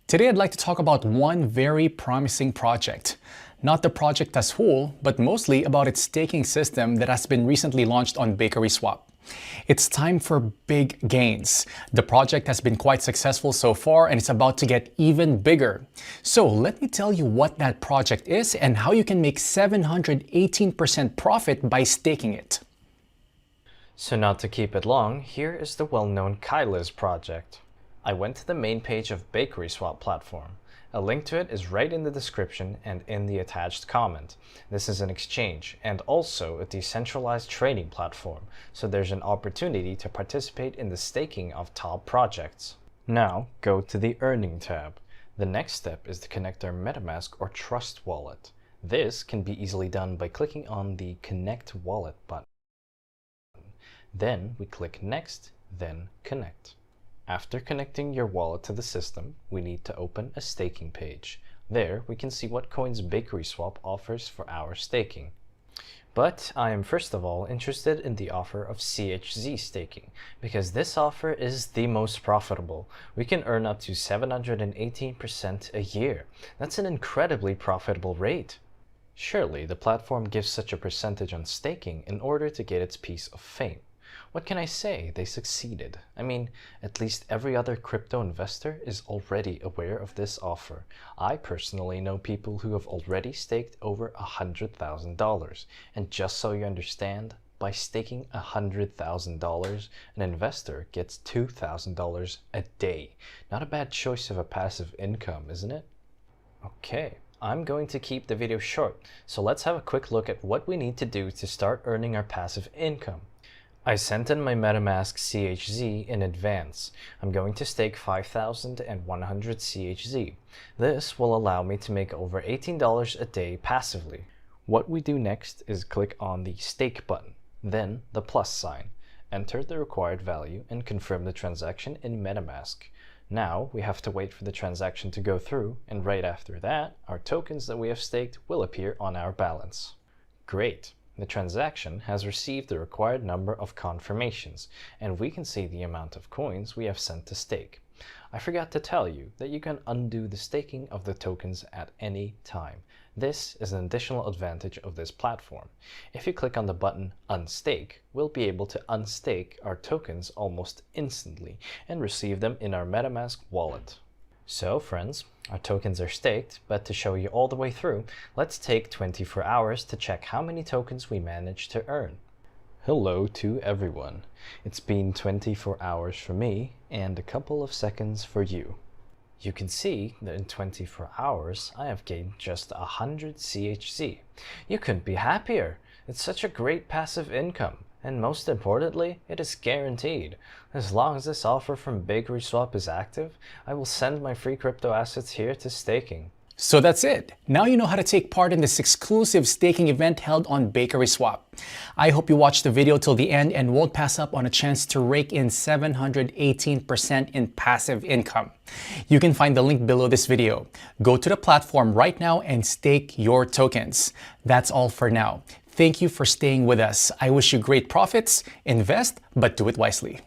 Today I'd like to talk about one very promising project. Not the project as whole, but mostly about its staking system that has been recently launched on BakerySwap. It's time for big gains. The project has been quite successful so far and it's about to get even bigger. So let me tell you what that project is and how you can make 718% profit by staking it. So not to keep it long, here is the well-known CHZ project. I went to the main page of BakerySwap platform. A link to it is right in the description and in the attached comment. This is an exchange and also a decentralized trading platform, so there's an opportunity to participate in the staking of top projects. Now go to the Earning tab. The next step is to connect our MetaMask or Trust wallet. This can be easily done by clicking on the Connect Wallet button. Then we click Next, then Connect. After connecting your wallet to the system, we need to open a staking page. There, we can see what coins BakerySwap offers for our staking. But I am first of all interested in the offer of CHZ staking, because this offer is the most profitable. We can earn up to 718% a year. That's an incredibly profitable rate. Surely the platform gives such a percentage on staking in order to get its piece of fame. What can I say? They succeeded. I mean, at least every other crypto investor is already aware of this offer. I personally know people who have already staked over $100,000. And just so you understand, by staking $100,000, an investor gets $2,000 a day. Not a bad choice of a passive income, isn't it? Okay. I'm going to keep the video short, so let's have a quick look at what we need to do to start earning our passive income. I sent in my MetaMask CHZ in advance. I'm going to stake 5,100 CHZ. This will allow me to make over $18 a day passively. What we do next is click on the Stake button, then the plus sign. Enter the required value and confirm the transaction in MetaMask. Now we have to wait for the transaction to go through, and right after that, our tokens that we have staked will appear on our balance. Great! The transaction has received the required number of confirmations, and we can see the amount of coins we have sent to stake. I forgot to tell you that you can undo the staking of the tokens at any time. This is an additional advantage of this platform. If you click on the button Unstake, we'll be able to unstake our tokens almost instantly and receive them in our MetaMask wallet. So friends, our tokens are staked, but to show you all the way through, let's take 24 hours to check how many tokens we managed to earn. Hello to everyone. It's been 24 hours for me and a couple of seconds for you. You can see that in 24 hours, I have gained just 100 CHZ. You couldn't be happier. It's such a great passive income. And most importantly, it is guaranteed. As long as this offer from BakerySwap is active, I will send my free crypto assets here to staking. So that's it. Now you know how to take part in this exclusive staking event held on BakerySwap. I hope you watch the video till the end and won't pass up on a chance to rake in 718% in passive income. You can find the link below this video. Go to the platform right now and stake your tokens. That's all for now. Thank you for staying with us. I wish you great profits. Invest, but do it wisely.